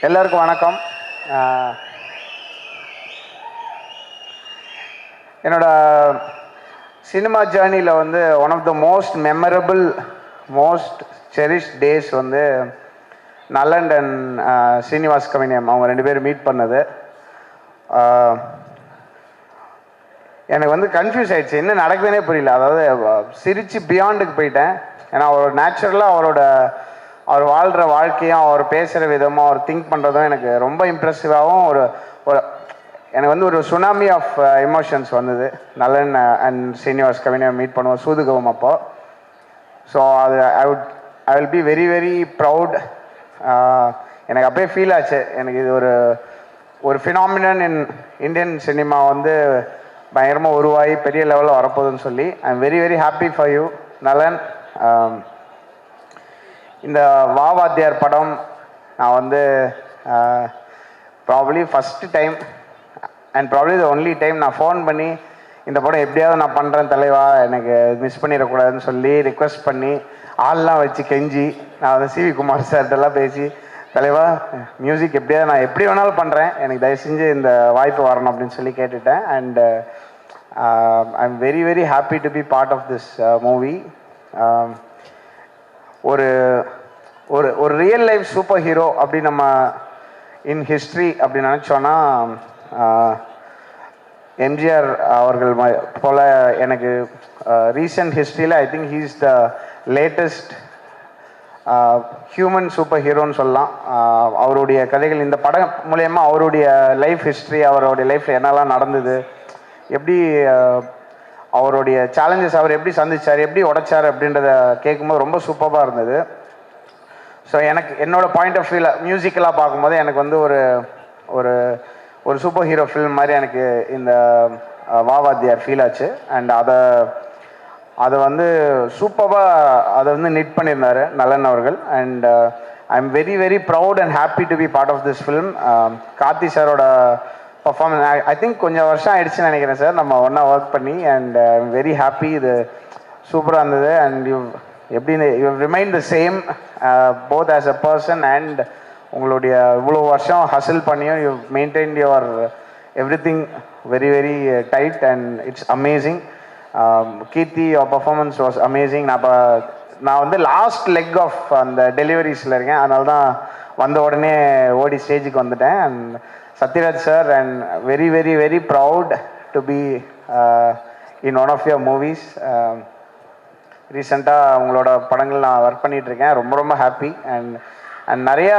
எல்லாருக்கும் வணக்கம். என்னோட சினிமா ஜேர்னியில் வந்து one of the most memorable most cherished days வந்து நலன் அண்ட் ஸ்ரீனிவாஸ் கவினியம் அவங்க ரெண்டு பேரும் மீட் பண்ணது. எனக்கு வந்து கன்ஃபியூஸ் ஆகிடுச்சு, என்ன நடக்குதுன்னே புரியல. அதாவது சிரித்து பியாண்டுக்கு போயிட்டேன். ஏன்னா அவர் நேச்சுரலாக அவர் வாழ்கிற வாழ்க்கையும் அவர் பேசுகிற விதமும் அவர் திங்க் பண்ணுறதும் எனக்கு ரொம்ப இம்ப்ரெசிவாகவும் ஒரு எனக்கு வந்து ஒரு சுனாமி ஆஃப் எமோஷன்ஸ் வந்தது. நலன் அண்ட் ஸ்ரீனிவாஸ் கவினியம் மீட் பண்ணுவோம் சூதுகவும் அப்போ. ஸோ அது ஐ will be very very proud. எனக்கு அப்படியே ஃபீல் ஆச்சு, எனக்கு இது ஒரு ஃபினாமினன் இன் இந்தியன் சினிமா வந்து பயங்கரமாக உருவாகி பெரிய லெவலில் வரப்போகுதுன்னு சொல்லி ஐ am very very happy for you நலன். இந்த வாத்தியார் படம் நான் வந்து probably first time and probably the only time நான் ஃபோன் பண்ணி இந்த படம் எப்படியாவது நான் பண்ணுறேன் தலைவா, எனக்கு மிஸ் பண்ணிடக்கூடாதுன்னு சொல்லி ரிக்வெஸ்ட் பண்ணி ஆள்லாம் வச்சு கெஞ்சி நான் வந்து சிவி குமார் சார்கிட்டலாம் பேசி தலைவா மியூசிக் எப்படியாவது நான் எப்படி வேணாலும் பண்ணுறேன், எனக்கு தயவு செஞ்சு இந்த வாய்ப்பு வரணும் அப்படின்னு சொல்லி கேட்டுட்டேன். And I am very very happy to be part of this movie. ஒரு ஒரு ஒரு ரியல் லைஃப் சூப்பர் ஹீரோ அப்படி நம்ம இன் ஹிஸ்ட்ரி அப்படி நினச்சோன்னா எம்ஜிஆர் அவர்கள் போல் எனக்கு ரீசெண்ட் ஹிஸ்ட்ரியில் I think he is the latest human super ஹீரோன்னு சொல்லலாம். அவருடைய கதைகள் இந்த படம் மூலயமா அவருடைய லைஃப் ஹிஸ்ட்ரி, அவருடைய லைஃப்பில் என்னெல்லாம் நடந்தது, எப்படி அவருடைய சேலஞ்சஸ் அவர் எப்படி சந்திச்சார், எப்படி உடைச்சார் அப்படின்றத கேட்கும்போது ரொம்ப சூப்பராக இருந்தது. ஸோ எனக்கு என்னோடய பாயிண்ட் ஆஃப் வியூவில் மியூசிக்கலாக பார்க்கும்போது எனக்கு வந்து ஒரு ஒரு சூப்பர் ஹீரோ ஃபில்ம் மாதிரி எனக்கு இந்த வாத்தியார் ஃபீல் ஆச்சு. அண்ட் அதை வந்து சூப்பராக அதை வந்து நிட் பண்ணியிருந்தார் நலன் அவர்கள். And I am very very proud and happy to be part of this film. Karthi சாரோட பர்ஃபார்மன்ஸ் ஐ திங்க் கொஞ்சம் வருஷம் ஆயிடுச்சுன்னு நினைக்கிறேன் சார் நம்ம ஒன்றா ஒர்க் பண்ணி. And I am very happy, இது சூப்பராக இருந்தது. அண்ட் எப்படின்னு you remain the same both as a person and உங்களுடைய இவ்வளோ வருஷம் ஹசில் பண்ணியும் you maintain your everything very very tight and it's amazing. Keerthy your performance was amazing. நான் வந்து லாஸ்ட் லெக் ஆஃப் அந்த டெலிவரிஸில் இருக்கேன், அதனால தான் வந்த உடனே ஓடி ஸ்டேஜுக்கு வந்துட்டேன். And Sathyaraj sir, and very very very proud to be in one of your movies. ரீசெண்டாக உங்களோட படங்கள் நான் ஒர்க் பண்ணிகிட்ருக்கேன், ரொம்ப ரொம்ப ஹாப்பி. அண்ட் நிறையா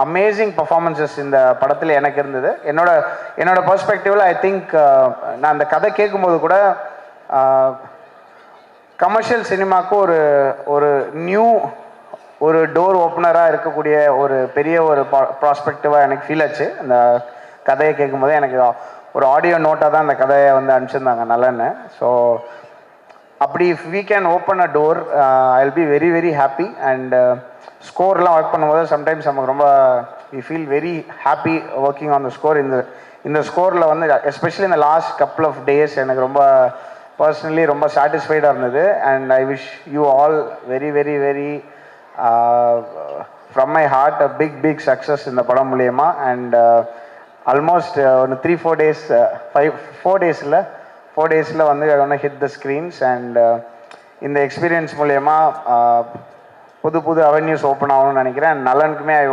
அமேசிங் பர்ஃபார்மன்ஸஸ் இந்த படத்தில் எனக்கு இருந்தது. என்னோட பெர்ஸ்பெக்டிவில் ஐ திங்க் நான் அந்த கதை கேட்கும்போது கூட கமர்ஷியல் சினிமாவுக்கு ஒரு நியூ ஒரு டோர் ஓப்பனராக இருக்கக்கூடிய ஒரு பெரிய ஒரு ப்ராஸ்பெக்டிவாக எனக்கு ஃபீல் ஆச்சு. அந்த கதையை கேட்கும்போது எனக்கு ஒரு ஆடியோ நோட்டாக தான் அந்த கதையை வந்து அனுப்பிச்சிருந்தாங்க நல்லன்னு. ஸோ அப்படி if we can open a door I will be very very happy. And ஸ்கோர்லாம் ஒர்க் பண்ணும்போது சம்டைம்ஸ் நமக்கு ரொம்ப we feel very happy working on the score. இந்த ஸ்கோரில் வந்து எஸ்பெஷலி இந்த லாஸ்ட் கப்புள் ஆஃப் டேஸ் எனக்கு ரொம்ப பர்சனலி ரொம்ப சாட்டிஸ்ஃபைடாக இருந்தது. And I wish you all very very very from my heart a big success இந்த படம் மூலயமா. அண்ட் ஆல்மோஸ்ட் ஒரு 3-4 days 4 days வந்து I want to hit the screens. And இந்த எக்ஸ்பீரியன்ஸ் மூலயமா புது அவென்யூஸ் ஓப்பன் ஆகணும்னு நினைக்கிறேன். அண்ட் நலனுக்குமே I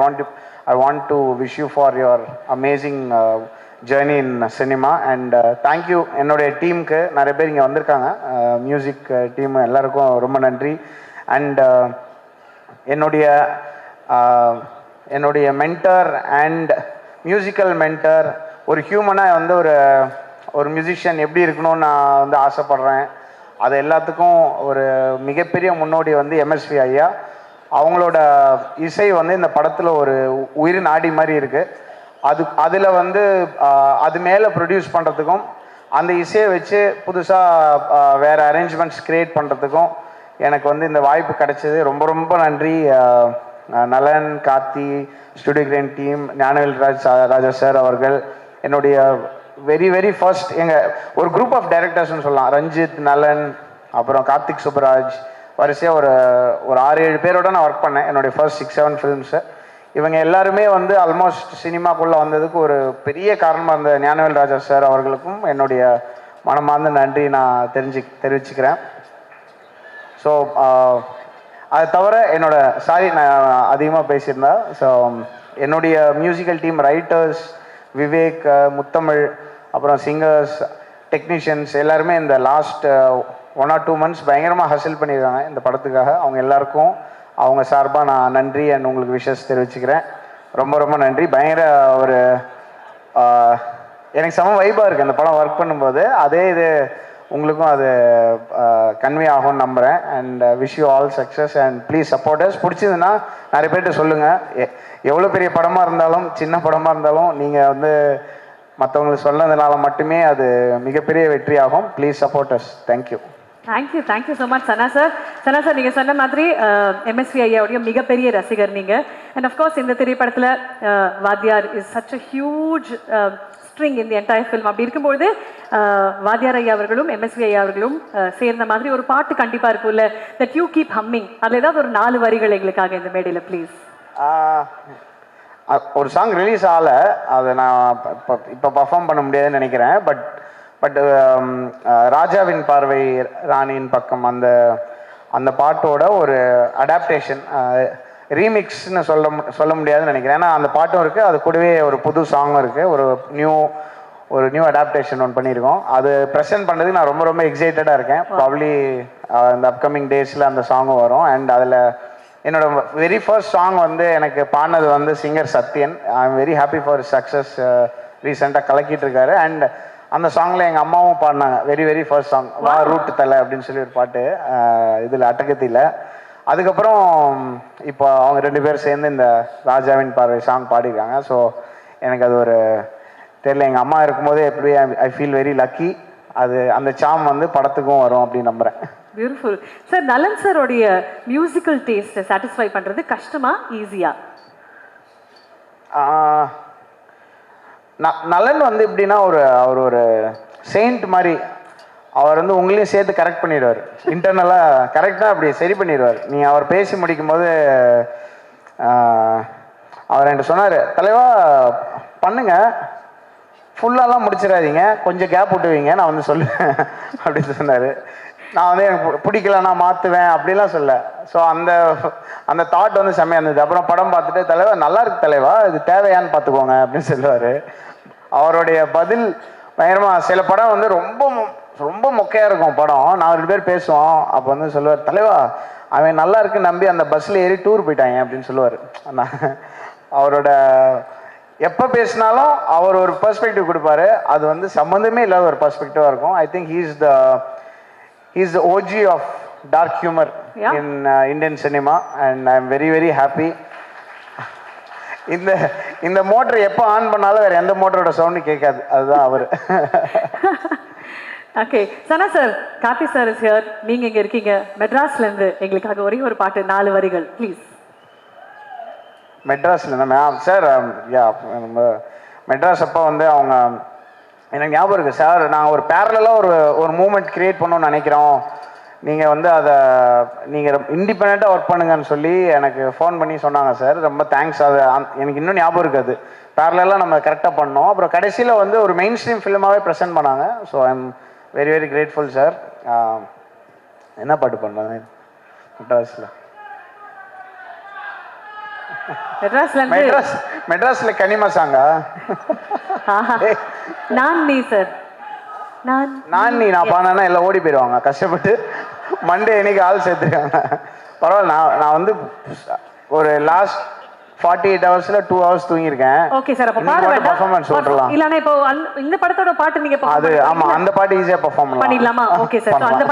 want to wish you for your amazing journey in cinema. And thank you என்னுடைய டீமுக்கு, நிறைய பேர் இங்கே வந்திருக்காங்க, மியூசிக் டீமு எல்லாருக்கும் ரொம்ப நன்றி. அண்ட் என்னுடைய மென்டர் அண்ட் மியூசிக்கல் மென்டர், ஒரு ஹியூமனாக வந்து ஒரு மியூசிஷியன் எப்படி இருக்கணும்னு நான் வந்து ஆசைப்பட்றேன். அது எல்லாத்துக்கும் ஒரு மிகப்பெரிய முன்னோடி வந்து எம்எஸ்வி ஐயா. அவங்களோட இசை வந்து இந்த படத்தில் ஒரு உயிர் நாடி மாதிரி இருக்குது. அதில் வந்து அது மேலே ப்ரொடியூஸ் பண்ணுறதுக்கும் அந்த இசையை வச்சு புதுசாக வேறு அரேஞ்ச்மெண்ட்ஸ் க்ரியேட் பண்ணுறதுக்கும் எனக்கு வந்து இந்த வாய்ப்பு கிடைச்சது. ரொம்ப ரொம்ப நன்றி Nalan, Karthi, Studio Green team, Gnanavel Raja sir அவர்கள். என்னுடைய வெரி வெரி ஃபர்ஸ்ட் ஒரு குரூப் ஆஃப் டைரக்டர்ஸ்னு சொல்லலாம். ரஞ்சித், நலன், அப்புறம் கார்த்திக் சுப்ராஜ், வரிசையாக ஒரு 6-7 பேரோட நான் ஒர்க் பண்ணேன் என்னுடைய ஃபர்ஸ்ட் 6-7 ஃபிலிம்ஸு. இவங்க எல்லாருமே வந்து ஆல்மோஸ்ட் சினிமாக்குள்ளே வந்ததுக்கு ஒரு பெரிய காரணமாக இருந்த ஞானவேல் ராஜா சார் அவர்களுக்கும் என்னுடைய மனமார்ந்த நன்றி நான் தெரிவிச்சுக்கிறேன். ஸோ அதை தவிர சாரி நான் அதிகமாக பேசியிருந்தேன். ஸோ என்னுடைய மியூசிக்கல் டீம் ரைட்டர்ஸ் விவேக், முத்தமிழ், அப்புறம் சிங்கர்ஸ், டெக்னீஷியன்ஸ் எல்லாருமே இந்த லாஸ்ட் 1 or 2 months பயங்கரமாக ஹசில் பண்ணியிருக்காங்க இந்த படத்துக்காக. அவங்க எல்லாருக்கும் அவங்க சார்பாக நான் நன்றி அண்ட் உங்களுக்கு விஷஸ் தெரிவிச்சுக்கிறேன். ரொம்ப ரொம்ப நன்றி. பயங்கர ஒரு எனக்கு செம வைபாக இருக்குது அந்த படம் ஒர்க் பண்ணும்போது. அதே இது உங்களுக்கும் அது கன்வே ஆகும்னு நம்புகிறேன். And wish you all success and please supporters. பிடிச்சதுன்னா நிறைய பேர்கிட்ட சொல்லுங்கள். எவ்வளோ பெரிய படமாக இருந்தாலும் சின்ன படமாக இருந்தாலும் நீங்கள் வந்து மற்றவங்களுக்கு சொன்னதுனால மட்டுமே அது மிகப்பெரிய வெற்றி ஆகும். Please supporters. Thank you. Thank you so much Sana sir. Sana sir, நீங்கள் சொன்ன மாதிரி எம்எஸ்வி ஐயாவுடைய மிகப்பெரிய ரசிகர் நீங்கள். அண்ட் அஃப்கோர்ஸ் இந்த திரைப்படத்தில் வாத்தியார் is such a huge string in the entire film. அப்படி இருக்கும்போது வாத்தியார் ஐயா அவர்களும் எம்எஸ்வி ஐயா அவர்களும் சேர்ந்த மாதிரி ஒரு பாட்டு கண்டிப்பாக இருக்கும்ல, தட் யூ கீப் ஹம்மிங். அதில் ஏதாவது ஒரு 4 வரிகள் எங்களுக்காக இந்த மேடையில் ப்ளீஸ். ஒரு சாங் ரிலீஸ் ஆகலை, அதை நான் இப்போ பர்ஃபார்ம் பண்ண முடியாதுன்னு நினைக்கிறேன். பட் ராஜாவின் பார்வை ராணியின் பக்கம் அந்த பாட்டோட ஒரு அடாப்டேஷன் ரீமிக்ஸ்னு சொல்ல முடியாதுன்னு நினைக்கிறேன். ஏன்னா அந்த பாட்டும் இருக்குது, அது கூடவே ஒரு புது சாங்கும் இருக்குது. ஒரு நியூ அடாப்டேஷன் ஒன்று பண்ணியிருக்கோம். அது ப்ரெசென்ட் பண்ணுறதுக்கு நான் ரொம்ப ரொம்ப எக்ஸைட்டடாக இருக்கேன். ப்ராப்ளி இந்த அப்கமிங் டேஸில் அந்த சாங்கும் வரும். அண்ட் அதில் என்னோட வெரி ஃபர்ஸ்ட் சாங் வந்து எனக்கு பாடினது வந்து singer Sathyan. I am very happy for success. ரீசெண்டாக கலக்கிட்டு இருக்காரு. அண்ட் அந்த சாங்கில் எங்கள் அம்மாவும் பாடினாங்க. வெரி ஃபர்ஸ்ட் சாங் வா ரூட்டு தலை அப்படின்னு சொல்லி ஒரு பாட்டு இதில் அட்டகத்தியில். அதுக்கப்புறம் இப்போ அவங்க 2 பேர் சேர்ந்து இந்த ராஜாவின் பார்வை சாங் பாடியிருக்காங்க. ஸோ எனக்கு அது ஒரு தெரியல, எங்கள் அம்மா இருக்கும்போதே எப்படி ஐ ஃபீல் வெரி லக்கி. அந்த சாம் வந்து படத்துக்கும் வரும் அப்படின்னு நம்புகிறேன். Beautiful sir. நலன் சாரோடைய மியூசிக்கல் டேஸ்ட்டை சாட்டிஸ்ஃபை பண்ணுறது கஷ்டமா ஈஸியா? நலன் வந்து எப்படின்னா அவர் ஒரு செயின்ட் மாதிரி. அவர் வந்து உங்களையும் சேர்த்து கரெக்ட் பண்ணிடுவார். இன்டர்னலாக கரெக்டாக அப்படி சரி பண்ணிடுவார். நீங்கள் அவர் பேசி முடிக்கும்போது அவர் என்கிட்ட சொன்னார், தலைவா பண்ணுங்க, ஃபுல்லாலாம் முடிச்சிடாதீங்க, கொஞ்சம் கேப் விட்டுவீங்க, நான் வந்து சொல்லுவேன் அப்படின்னு சொன்னார். நான் வந்து எனக்கு பிடிக்கலன்னா மாற்றுவேன் அப்படிலாம் சொல்ல. ஸோ அந்த தாட் வந்து செம்மையாக இருந்தது. அப்புறம் படம் பார்த்துட்டு, தலைவா நல்லா இருக்கு தலைவா, இது தேவையான்னு பார்த்துக்கோங்க அப்படின்னு சொல்லுவார். அவருடைய பதில் பயங்கரமாக. சில படம் வந்து ரொம்ப மொக்கையாக இருக்கும் படம். நான் 2 பேர் பேசுவோம். அப்போ வந்து சொல்லுவார், தலைவா அவன் நல்லா இருக்குன்னு நம்பி அந்த பஸ்ஸில் ஏறி டூர் போயிட்டாங்க அப்படின்னு சொல்லுவார். அவரோட எப்போ பேசினாலும் அவர் ஒரு பெர்ஸ்பெக்டிவ் கொடுப்பாரு. அது வந்து சம்மந்தமே இல்லாத ஒரு பெர்ஸ்பெக்டிவாக இருக்கும். I think he is the OG of dark humour in Indian cinema. And I am very happy. இந்த மோட்டர் எப்போ ஆன் பண்ணாலும் வேற எந்த மோட்டரோட சவுண்டு கேட்காது. அதுதான் அவர். Okay Sana sir, Karthi sir is here. நீங்க இங்க இருக்கீங்க மெட்ராஸ்லேருந்து. எங்களுக்காக ஒரே ஒரு பாட்டு 4 வரிகள் ப்ளீஸ். மெட்ராஸ்ல மேம் சார், நம்ம மெட்ராஸ் அப்போ வந்து அவங்க எனக்கு ஞாபகம் இருக்குது சார், நாங்கள் ஒரு பேரலாக ஒரு மூமெண்ட் க்ரியேட் பண்ணணும்னு நினைக்கிறோம், நீங்கள் வந்து அதை நீங்கள் இண்டிபெண்ட்டாக ஒர்க் பண்ணுங்கன்னு சொல்லி எனக்கு ஃபோன் பண்ணி சொன்னாங்க சார். ரொம்ப தேங்க்ஸ். அது எனக்கு இன்னும் ஞாபகம் இருக்குது. பேரலாக நம்ம கரெக்டாக பண்ணோம். அப்புறம் கடைசியில் வந்து ஒரு மெயின் ஸ்ட்ரீம் ஃபிலிமாகவே ப்ரெசென்ட் பண்ணாங்க. So I am very grateful sir. என்ன பாட்டு பண்ணாங்க மெட்ராஸில்? மெட்ராஸ்ல கனிமா சாங்கா? நான் பாடினா எல்லாம் ஓடி போயிடுவாங்க கஷ்டப்பட்டு. மண்டே இன்னைக்கு ஆள் சேர்த்துருக்காங்க. பரவாயில்ல, நான் வந்து ஒரு லாஸ்ட் 48 ஹவர்ஸ்ல 2 ஹவர்ஸ் தூங்கியிருக்கேன். ஓகே சார், அப்ப பாருங்க பெர்ஃபார்மன்ஸ் சொல்லலாம். இல்லனா இப்போ இந்த படத்தோட பாட்டு நீங்க அது ஆமா, அந்த பாட்டு ஈஸியா பெர்ஃபார்ம் பண்ணலாம். பண்ணிடலாமா? ஓகே சார், அந்த